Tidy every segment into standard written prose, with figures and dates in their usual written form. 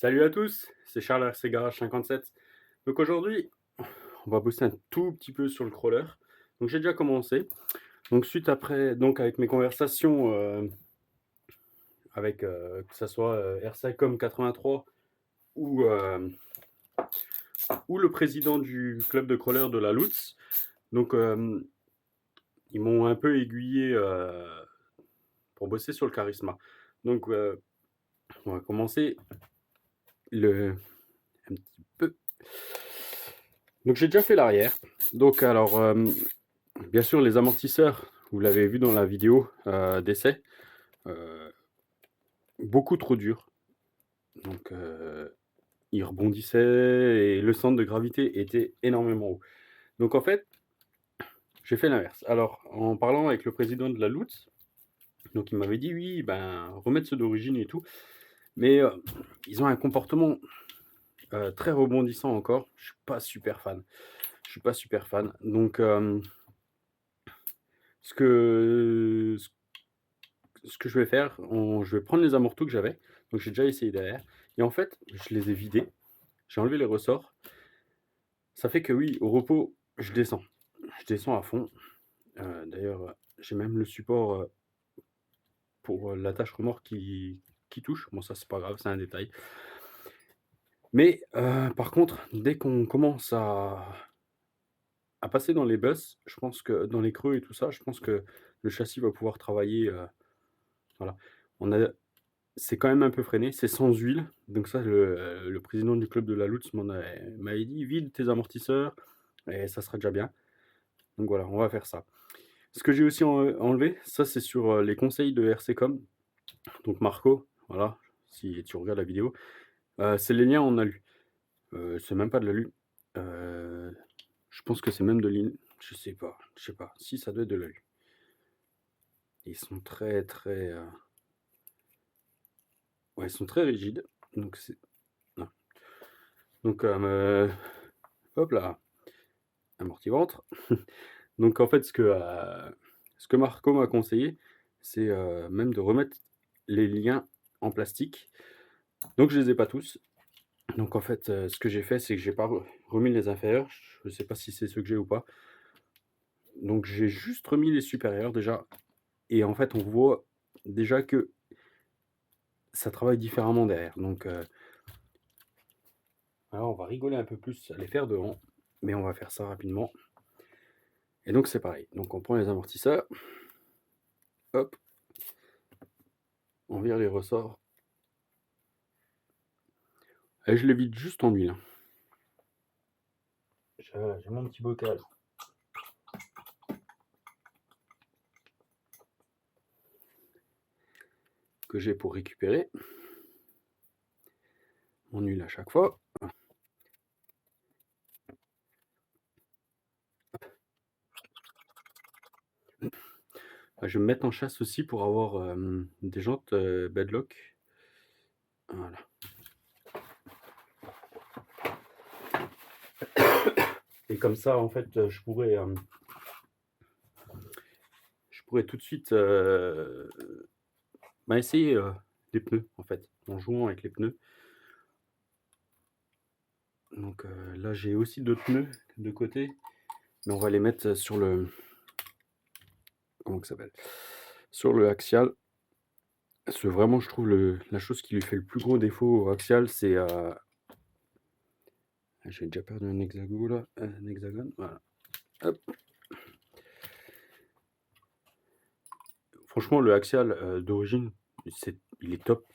Salut à tous, c'est Charles RC Garage 57. Donc aujourd'hui, on va bosser un tout petit peu sur le crawler. Donc j'ai déjà commencé. Donc suite après, donc avec mes conversations avec que ça soit RCICOM 83 ou, ou le président du club de crawler de la Lutz. Donc ils m'ont un peu aiguillé pour bosser sur le charisme. Donc on va commencer le un petit peu. Donc j'ai déjà fait l'arrière. Donc alors bien sûr, les amortisseurs, vous l'avez vu dans la vidéo d'essai, euh, beaucoup trop durs. Donc, ils rebondissaient et le centre de gravité était énormément haut. Donc, en fait, j'ai fait l'inverse. Alors, en parlant avec le président de la Lutz, donc il m'avait dit oui, ben, remettre ceux d'origine et tout, mais ils ont un comportement très rebondissant encore. Je suis pas super fan. Je suis pas super fan. Donc, ce que, ce que je vais faire, je vais prendre les amortos que j'avais. Donc j'ai déjà essayé derrière. Et en fait, je les ai vidés. J'ai enlevé les ressorts. Ça fait que oui, au repos, je descends. Je descends à fond. D'ailleurs, j'ai même le support pour l'attache remorque qui touche. Bon, ça, c'est pas grave, c'est un détail. Mais par contre, dès qu'on commence à passer dans les bus, je pense que dans les creux et tout ça, je pense que le châssis va pouvoir travailler. Voilà. On a, c'est quand même un peu freiné, c'est sans huile. Donc ça, le président du club de la Lutz m'avait dit: «Vide tes amortisseurs et ça sera déjà bien». Donc voilà, on va faire ça. Ce que j'ai aussi enlevé, ça c'est sur, les conseils de RCCOM, donc Marco, voilà, si tu regardes la vidéo, c'est les liens en alu. C'est même pas de l'alu, heu, je pense que c'est même de je sais pas. Si, ça doit être de l'alu. Ils sont très, très, ouais, ils sont très rigides, donc c'est non. Donc hop là, amorti-ventre. Donc en fait, ce que Marco m'a conseillé, c'est, même de remettre les liens en plastique. Donc je les ai pas tous. Donc en fait, ce que j'ai fait, c'est que j'ai pas remis les inférieurs. Je sais pas si c'est ceux que j'ai ou pas. Donc j'ai juste remis les supérieurs déjà et en fait, on voit déjà que ça travaille différemment derrière. Donc alors on va rigoler un peu plus à les faire devant, mais on va faire ça rapidement. Et donc c'est pareil. Donc on prend les amortisseurs, hop, on vire les ressorts et je les vide juste en huile. J'ai mon petit bocal que j'ai pour récupérer mon huile à chaque fois. Je vais me mettre en chasse aussi pour avoir des jantes Bedlock. Voilà. Et comme ça, en fait, je pourrais tout de suite essayer les pneus, en fait, en jouant avec les pneus. Donc là, j'ai aussi d'autres pneus de côté, mais on va les mettre sur le. Comment ça s'appelle? Sur le axial. Parce que vraiment, je trouve la chose qui lui fait le plus gros défaut au axial, c'est. J'ai déjà perdu un hexagone là. Un hexagone, voilà. Hop. Franchement, le axial d'origine, il est top.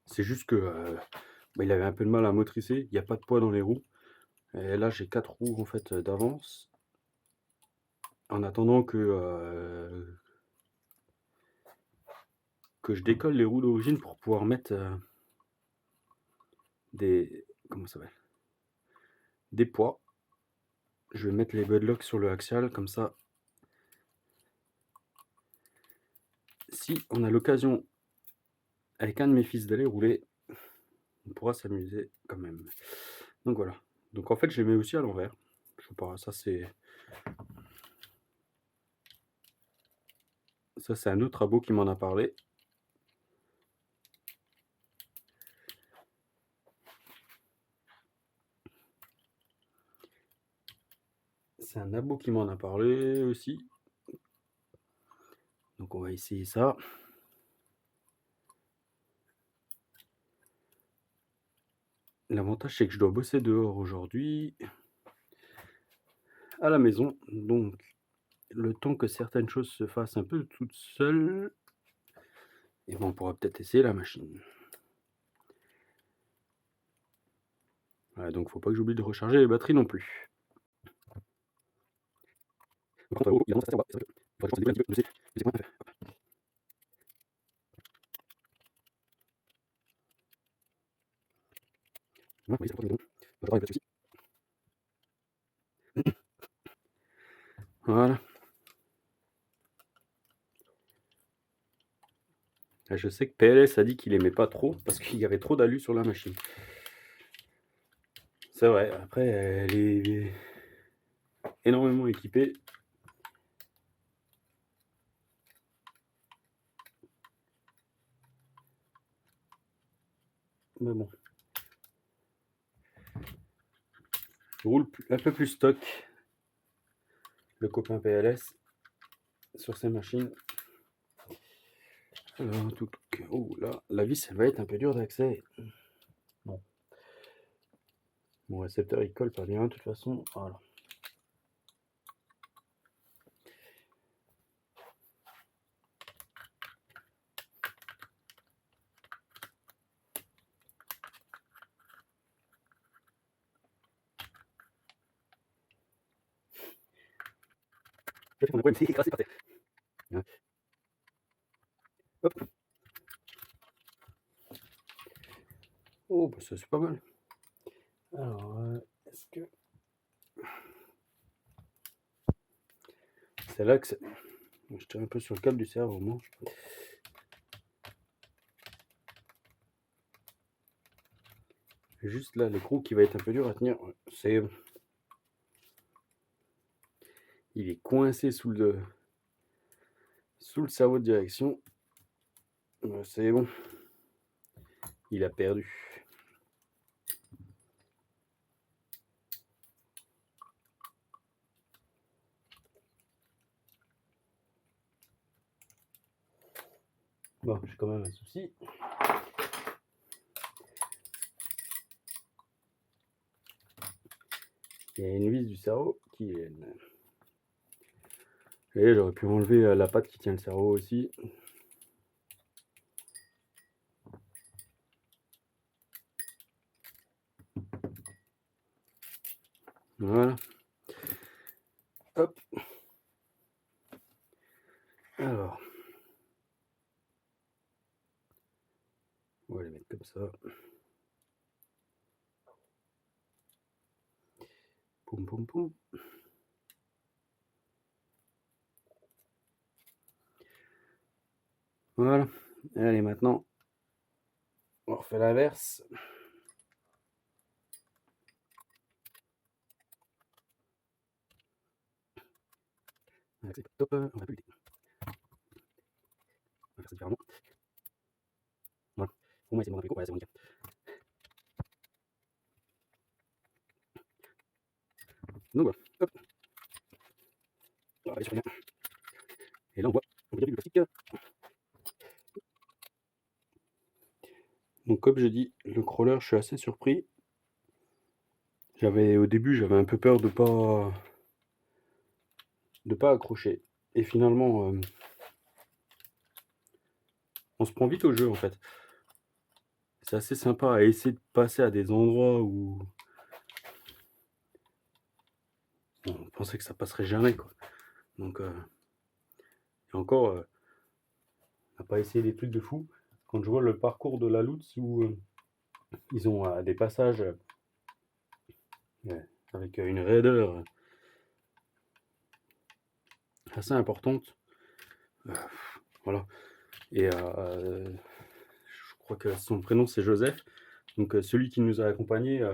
C'est juste que il avait un peu de mal à motricer. Il n'y a pas de poids dans les roues. Et là, j'ai 4 roues en fait d'avance. En attendant que je décolle les roues d'origine pour pouvoir mettre des. Comment ça s'appelle? Des poids. Je vais mettre les budlocks sur le axial, comme ça. Si on a l'occasion, avec un de mes fils, d'aller rouler, on pourra s'amuser quand même. Donc voilà. Donc en fait, je les mets aussi à l'envers. Je sais pas, ça c'est un autre abo qui m'en a parlé. un abo qui m'en a parlé aussi. Donc on va essayer ça. L'avantage, c'est que je dois bosser dehors aujourd'hui, à la maison. Donc, le temps que certaines choses se fassent un peu toutes seules, et ben, on pourra peut-être essayer la machine. Voilà, donc faut pas que j'oublie de recharger les batteries non plus. Donc, quand on va au haut, évidemment, ça sert pas. C'est vrai que faudrait que je pense un petit peu, je sais comment on fait. Ouais, oui, ça va, pas de soucis. Voilà. Je sais que PLS a dit qu'il aimait pas trop parce qu'il y avait trop d'alu sur la machine. C'est vrai, après, elle est énormément équipée. Mais bon. Je roule un peu plus stock, le copain PLS, sur ces machines. Alors, oh là, la vis, elle va être un peu dure d'accès. Bon. Mon récepteur, il colle pas bien, de toute façon. Voilà. On a quoi, c'est écrasé par terre. Hein. Hop. Oh, bah ça c'est pas mal. Alors, est-ce que... C'est là que c'est... Je tire un peu sur le câble du serveur au moins. Juste là, l'écrou qui va être un peu dur à tenir. C'est... Il est coincé sous le cerveau de direction. C'est bon. Il a perdu. Bon, j'ai quand même un souci. Il y a une vis du cerveau qui est... Et j'aurais pu enlever la patte qui tient le cerveau aussi. Voilà. Hop. Alors. On va les mettre comme ça. Poum, poum, poum. Voilà. Allez, maintenant, on refait l'inverse. C'est top. On va plus vite. On va faire ça différemment. Voilà. Au moins, c'est bon, un peu court. Ouais, c'est bon, nickel. Donc voilà. Hop. On va aller sur les mains. Et là, on voit du plastique. Donc, comme je dis, le crawler, je suis assez surpris. Au début, j'avais un peu peur de pas accrocher. Et finalement, on se prend vite au jeu en fait. C'est assez sympa à essayer de passer à des endroits où on pensait que ça passerait jamais, quoi. Donc, et encore, on n'a pas essayé des trucs de fou. Quand je vois le parcours de la Lutz où ils ont des passages avec une raideur assez importante, voilà. Et je crois que son prénom c'est Joseph. Donc celui qui nous a accompagnés,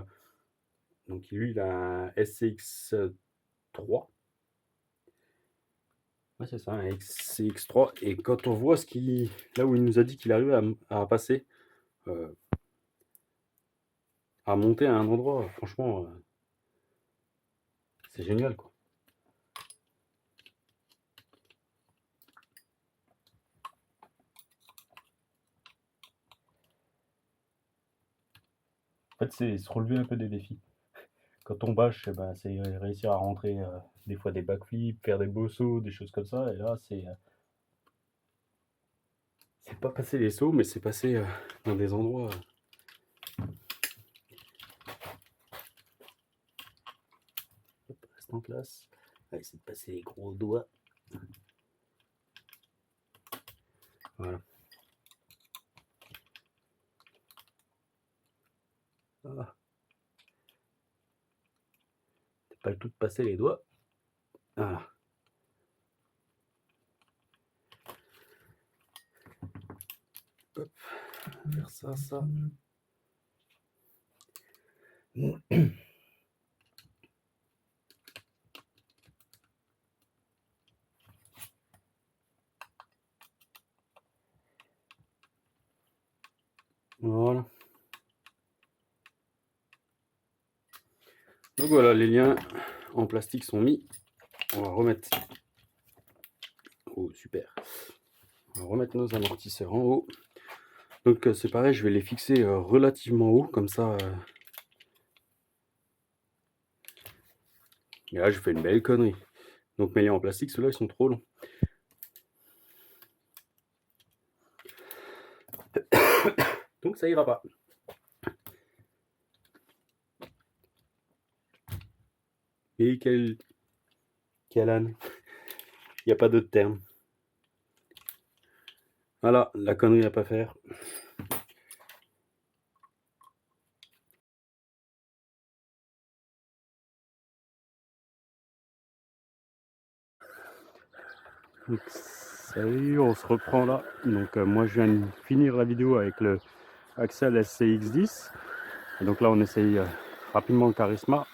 donc lui il a un SCX3. Ouais, c'est ça, un SCX3. Et quand on voit là où il nous a dit qu'il arrivait à passer, à monter à un endroit, franchement, c'est génial, quoi. fait, c'est se relever un peu des défis. Quand on bâche, bah, c'est réussir à rentrer des fois des backflips, faire des beaux sauts, des choses comme ça. Et là, c'est pas passer les sauts, mais c'est passer dans des endroits. Hop, reste en place. On va essayer de passer les gros doigts. Voilà. Ah. T'as pas le tout de passer les doigts. Voilà. Hop, faire ça, ça. Voilà. Donc voilà, les liens en plastique sont mis. On va remettre. Oh, super. On va remettre nos amortisseurs en haut. Donc c'est pareil, je vais les fixer relativement haut, comme ça. Et là, je fais une belle connerie. Donc mes liens en plastique, ceux-là, ils sont trop longs. Donc ça ira pas. Et quel âne. Il n'y a pas d'autre terme. Voilà, la connerie à pas faire. Donc, salut, on se reprend là. Donc moi je viens de finir la vidéo avec le Axel SCX10. Et donc là on essaye rapidement le Charisma.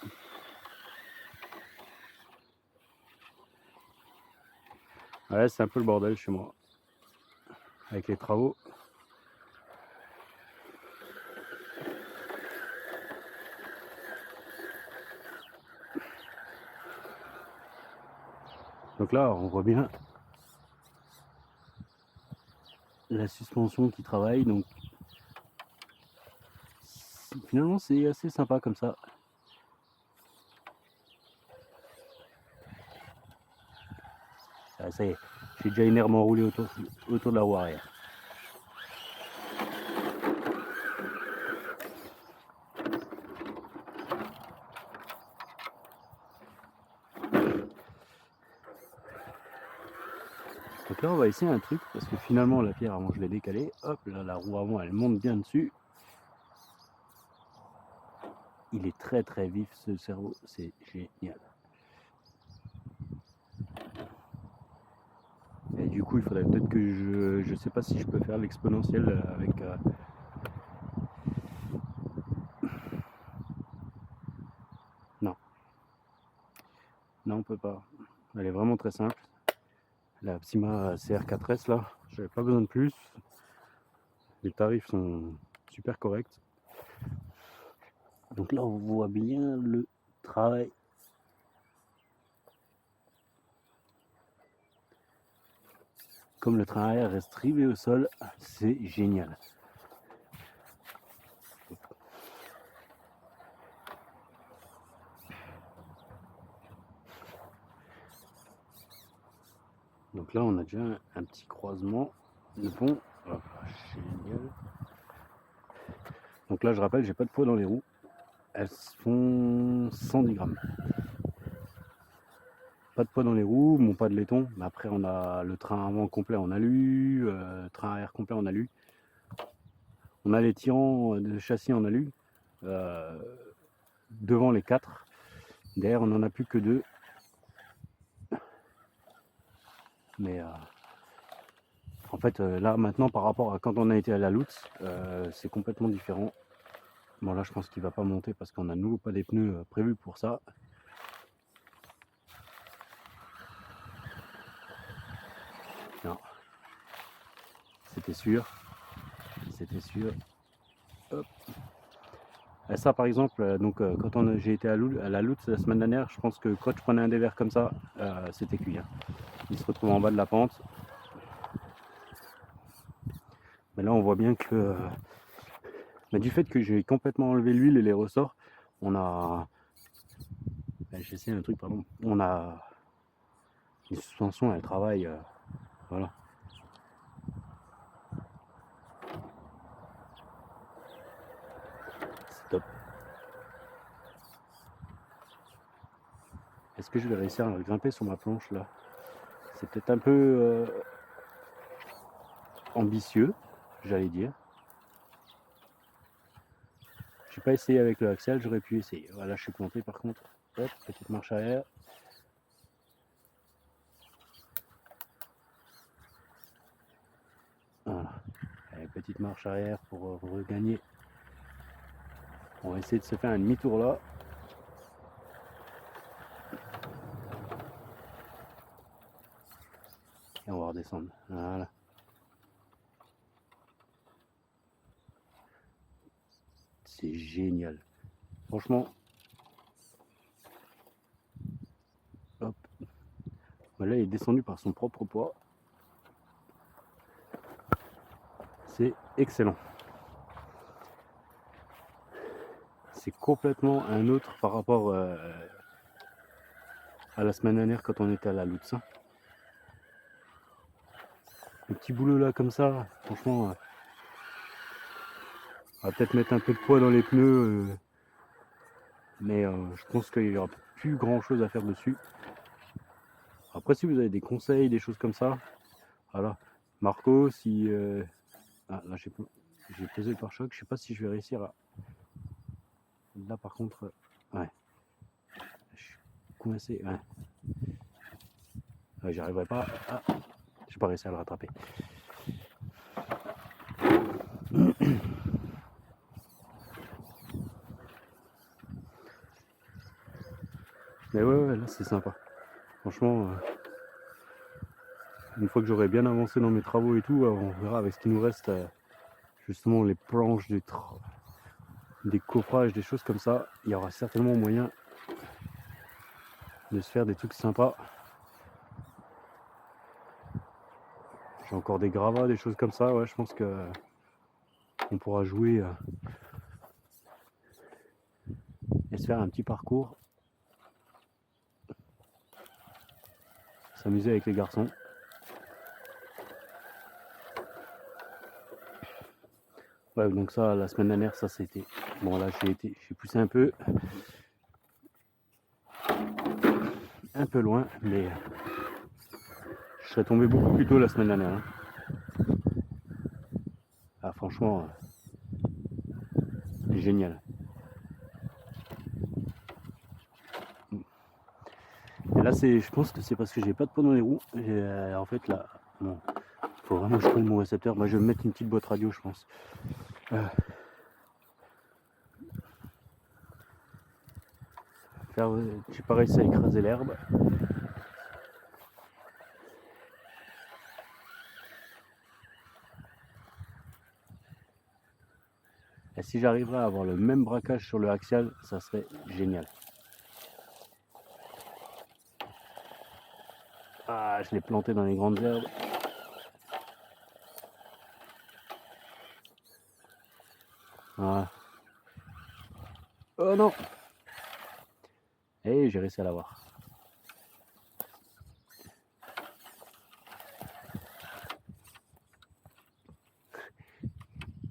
Ouais, c'est un peu le bordel chez moi. Avec les travaux. Donc là on voit bien la suspension qui travaille. Donc finalement c'est assez sympa comme ça. Ah, ça y est, j'ai déjà énormément roulé autour de la roue arrière. Donc là on va essayer un truc, parce que finalement la pierre avant je l'ai décalée, hop là la roue avant elle monte bien dessus. Il est très très vif ce cerveau, c'est génial. Et du coup il faudrait peut-être que je sais pas si je peux faire l'exponentielle avec... Non. Non on peut pas. Elle est vraiment très simple. La Psyma CR4S là, j'avais pas besoin de plus. Les tarifs sont super corrects. Donc là on voit bien le travail. Comme le train arrière reste rivé au sol, c'est génial. Donc là on a déjà un petit croisement de pont. Hop, génial. Donc là je rappelle, j'ai pas de poids dans les roues. Elles font 110 grammes. Pas de poids dans les roues, mon pas de laiton. Mais après on a le train avant complet en alu, train arrière complet en alu. On a les tirants de châssis en alu. Devant les 4. Derrière on n'en a plus que 2. Mais en fait là maintenant par rapport à quand on a été à la Lutz, c'est complètement différent. Bon là je pense qu'il va pas monter parce qu'on a de nouveau pas des pneus prévus pour ça. Non. C'était sûr. C'était sûr. Hop. Et ça par exemple, donc quand j'ai été à la Lutz la semaine dernière, je pense que quand je prenais un dévers comme ça, c'était cuit. Hein. Il se retrouve en bas de la pente. Mais là on voit bien que Mais du fait que j'ai complètement enlevé l'huile et les ressorts, on a... J'essaie un truc, pardon. On a... Les suspensions, elles travaillent. Voilà. C'est top. Est-ce que je vais réussir à grimper sur ma planche là? C'est peut-être un peu ambitieux, j'allais dire. J'ai pas essayé avec le axial, j'aurais pu essayer. Voilà, je suis planté par contre. Hop, petite marche arrière. Voilà. Allez, petite marche arrière pour regagner. On va essayer de se faire un demi-tour là. Et on va redescendre. Voilà. C'est génial. Franchement. Hop. Là, il est descendu par son propre poids. C'est excellent. C'est complètement un autre par rapport à la semaine dernière quand on était à la Lutz. Le petit boulot là comme ça, franchement, on va peut-être mettre un peu de poids dans les pneus, mais je pense qu'il n'y aura plus grand chose à faire dessus. Après, si vous avez des conseils, des choses comme ça, voilà. Marco, si... Ah, là, j'ai posé le pare-choc, je sais pas si je vais réussir à... Là, par contre, ouais. Je suis coincé, ouais. Ouais, j'y arriverai pas. Ah, j'ai pas réussi à le rattraper. Mais ouais, là, c'est sympa. Franchement, une fois que j'aurai bien avancé dans mes travaux et tout, on verra avec ce qui nous reste, justement les planches, des coffrages, des choses comme ça. Il y aura certainement moyen de se faire des trucs sympas. J'ai encore des gravats, des choses comme ça. Ouais, je pense que on pourra jouer et se faire un petit parcours. S'amuser avec les garçons. Ouais, donc ça, la semaine dernière, ça c'était... Bon là, j'ai poussé un peu loin, mais je serais tombé beaucoup plus tôt la semaine dernière. Hein. Ah, franchement, génial. Et là, je pense que c'est parce que j'ai pas de poids dans les roues. Et, en fait, là, bon, faut vraiment que je prenne mon récepteur. Moi, je vais me mettre une petite boîte radio, je pense. J'ai pas réussi à écraser l'herbe. Et si j'arriverais à avoir le même braquage sur le axial, ça serait génial. Ah, je l'ai planté dans les grandes herbes. Voilà. Oh non! Et j'ai réussi à l'avoir.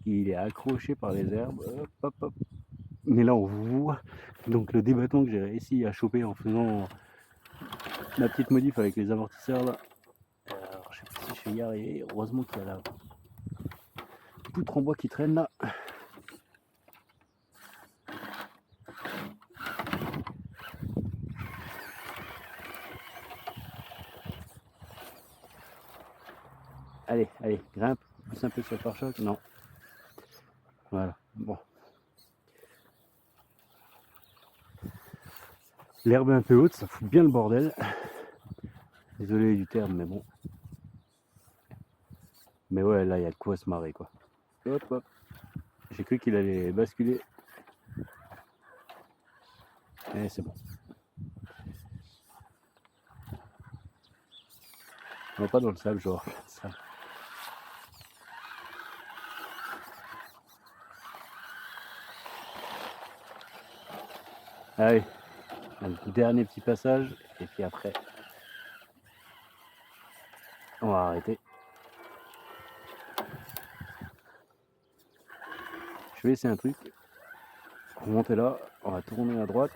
Il est accroché par les herbes. Hop, hop, hop. Mais là, on voit donc le débattement que j'ai réussi à choper en faisant ma petite modif avec les amortisseurs là. Alors, je sais pas si je vais y arriver. Heureusement qu'il y a la poutre en bois qui traîne là. Allez, allez, grimpe, pousse un peu sur le pare-choc. Non. Voilà, bon. L'herbe est un peu haute, ça fout bien le bordel. Désolé du terme, mais bon. Mais ouais, là, il y a de quoi se marrer, quoi. Hop, hop. J'ai cru qu'il allait basculer. Et c'est bon. On va pas dans le sable, genre. Ça. Allez, un dernier petit passage et puis après on va arrêter. Je vais essayer un truc. On va monter là, on va tourner à droite.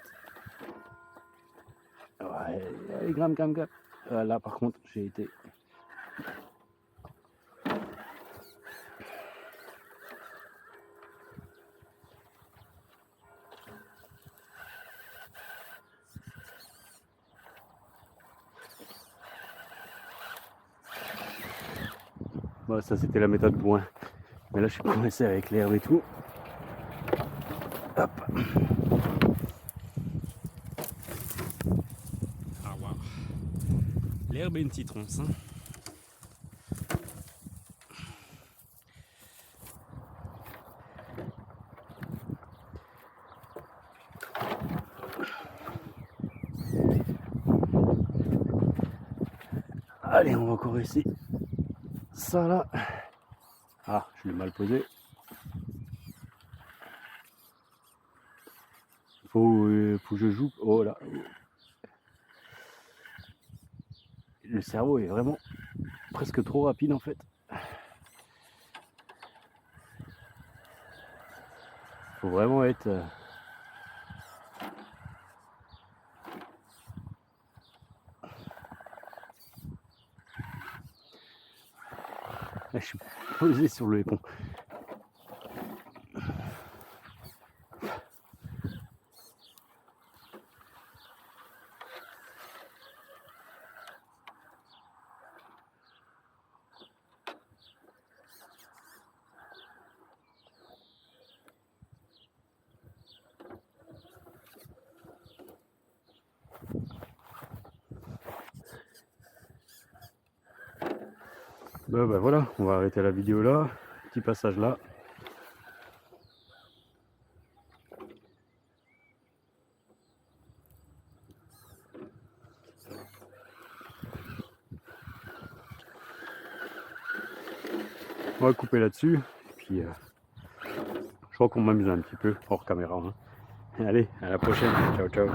Ouais, allez, gramme. Là par contre j'ai été. Bon, ça c'était la méthode Bouin. Mais là je suis coincé avec l'herbe et tout. Hop. Ah waouh. L'herbe est une petite ronce. Hein. Allez, on va encore essayer ça là. Ah, je l'ai mal posé. Faut que je joue. Oh là. Le cerveau est vraiment presque trop rapide en fait. Faut vraiment être. Là, je suis posé sur le pont. Ben voilà, on va arrêter la vidéo là. Petit passage là. On va couper là-dessus. Puis je crois qu'on m'amuse un petit peu hors caméra. Hein. Allez, à la prochaine. Ciao.